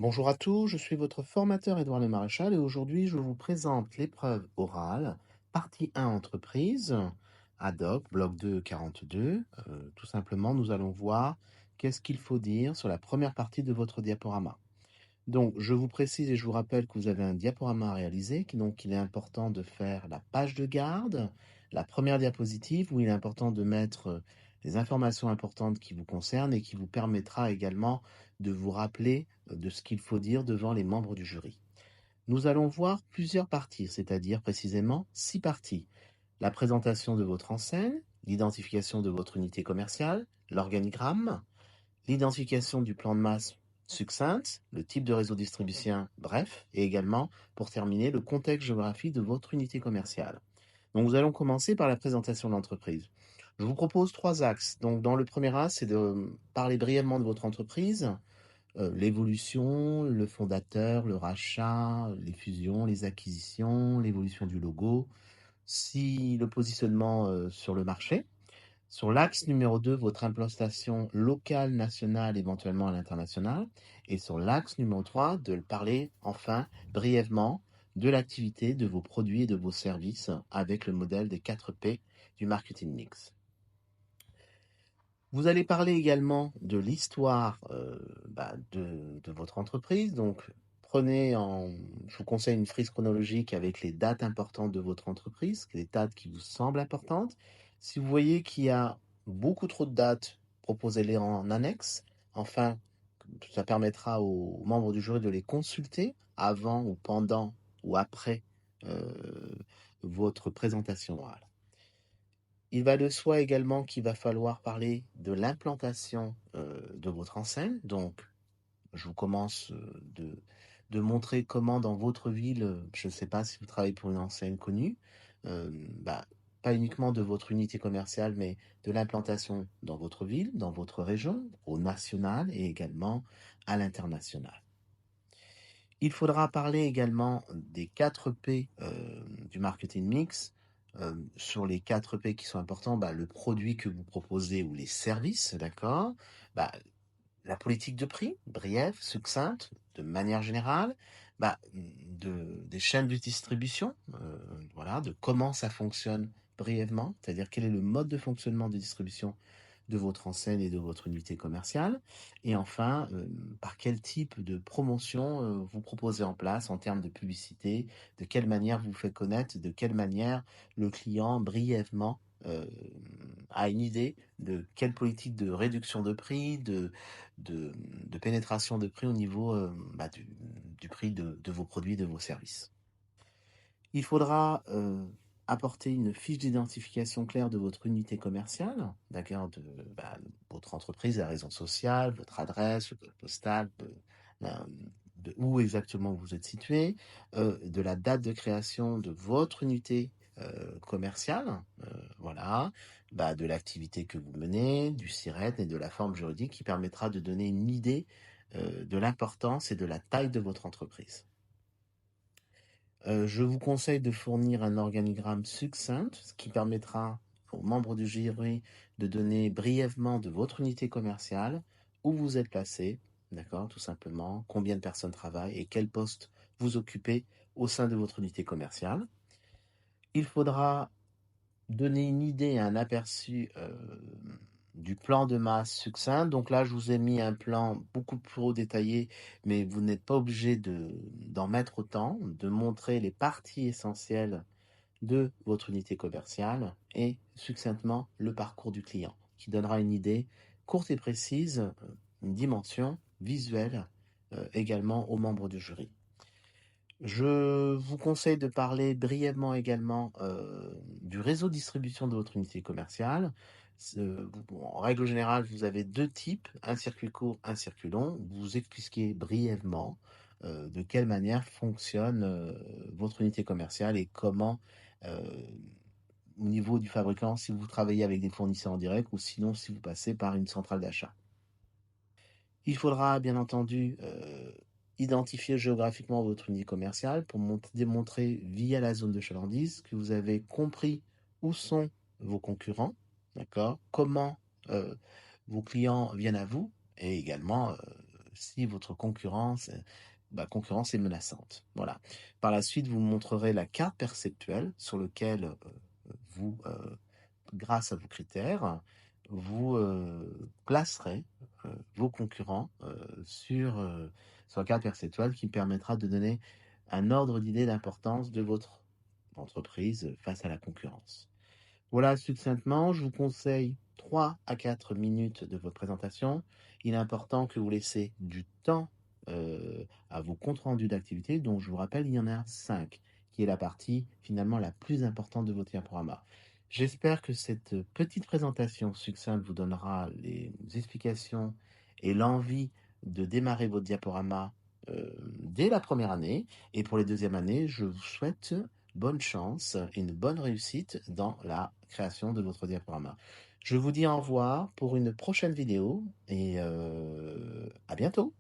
Bonjour à tous, je suis votre formateur Édouard Le Maréchal et aujourd'hui je vous présente l'épreuve orale, partie 1 entreprise, ad hoc, bloc 2 42. Tout simplement, nous allons voir qu'est-ce qu'il faut dire sur la première partie de votre diaporama. Donc, je vous précise et je vous rappelle que vous avez un diaporama à réaliser, donc il est important de faire la page de garde, la première diapositive, où il est important de mettre les informations importantes qui vous concernent et qui vous permettra également de vous rappeler de ce qu'il faut dire devant les membres du jury. Nous allons voir plusieurs parties, c'est-à-dire précisément 6 parties. La présentation de votre enseigne, l'identification de votre unité commerciale, l'organigramme, l'identification du plan de masse succincte, le type de réseau distribution bref, et également, pour terminer, le contexte géographique de votre unité commerciale. Donc nous allons commencer par la présentation de l'entreprise. Je vous propose 3 axes. Donc dans le premier axe, c'est de parler brièvement de votre entreprise, l'évolution, le fondateur, le rachat, les fusions, les acquisitions, l'évolution du logo, si le positionnement sur le marché. Sur l'axe numéro 2, votre implantation locale, nationale, éventuellement à l'international. Et sur l'axe numéro 3, de parler enfin brièvement de l'activité, de vos produits et de vos services avec le modèle des 4 P du marketing mix. Vous allez parler également de l'histoire de votre entreprise. Donc, je vous conseille une frise chronologique avec les dates importantes de votre entreprise, les dates qui vous semblent importantes. Si vous voyez qu'il y a beaucoup trop de dates, proposez-les en annexe. Enfin, ça permettra aux membres du jury de les consulter avant ou pendant ou après euh, votre présentation orale. Il va de soi également qu'il va falloir parler de l'implantation de votre enseigne. Donc, je vous commence de montrer comment dans votre ville, je ne sais pas si vous travaillez pour une enseigne connue, euh, bah, pas uniquement de votre unité commerciale, mais de l'implantation dans votre ville, dans votre région, au national et également à l'international. Il faudra parler également des 4 P du marketing mix. Sur les 4 P qui sont importants, le produit que vous proposez ou les services, d'accord? La politique de prix, brève, succincte, de manière générale, des chaînes de distribution, voilà, de comment ça fonctionne brièvement, c'est-à-dire quel est le mode de fonctionnement de distribution de votre enseigne et de votre unité commerciale. Et enfin, par quel type de promotion vous proposez en place en termes de publicité, de quelle manière vous faites connaître, de quelle manière le client brièvement a une idée de quelle politique de réduction de prix, de pénétration de prix au niveau du prix de vos produits, de vos services. Il faudra apporter une fiche d'identification claire de votre unité commerciale, d'accord, votre entreprise, la raison sociale, votre adresse, le code postal, la- de où exactement vous êtes situé, de la date de création de votre unité commerciale, voilà, de l'activité que vous menez, du SIRET et de la forme juridique qui permettra de donner une idée de l'importance et de la taille de votre entreprise. Je vous conseille de fournir un organigramme succinct, ce qui permettra aux membres du jury de donner brièvement de votre unité commerciale, où vous êtes placé, d'accord, tout simplement, combien de personnes travaillent et quel poste vous occupez au sein de votre unité commerciale. Il faudra donner une idée, un aperçu du plan de masse succinct. Donc là, je vous ai mis un plan beaucoup plus détaillé, mais vous n'êtes pas obligé d'en mettre autant, de montrer les parties essentielles de votre unité commerciale et succinctement le parcours du client, qui donnera une idée courte et précise, une dimension visuelle également aux membres du jury. Je vous conseille de parler brièvement également du réseau de distribution de votre unité commerciale. En règle générale, vous avez 2 types, un circuit court, un circuit long. Vous expliquez brièvement de quelle manière fonctionne votre unité commerciale et comment, euh, au niveau du fabricant, si vous travaillez avec des fournisseurs en direct ou sinon si vous passez par une centrale d'achat. Il faudra bien entendu identifier géographiquement votre unité commerciale pour démontrer via la zone de chalandise que vous avez compris où sont vos concurrents, d'accord, comment vos clients viennent à vous et également si votre concurrence est menaçante. Voilà. Par la suite, vous montrerez la carte perceptuelle sur laquelle vous, grâce à vos critères, vous placerez vos concurrents sur la carte perceptuelle qui permettra de donner un ordre d'idée d'importance de votre entreprise face à la concurrence. Voilà, succinctement, je vous conseille 3 à 4 minutes de votre présentation. Il est important que vous laissez du temps à vos comptes rendus d'activité, donc je vous rappelle, il y en a 5, qui est la partie finalement la plus importante de votre diaporama. J'espère que cette petite présentation succincte vous donnera les explications et l'envie de démarrer votre diaporama dès la première année. Et pour les deuxièmes années, je vous souhaite bonne chance et une bonne réussite dans la création de votre diaporama. Je vous dis au revoir pour une prochaine vidéo et à bientôt.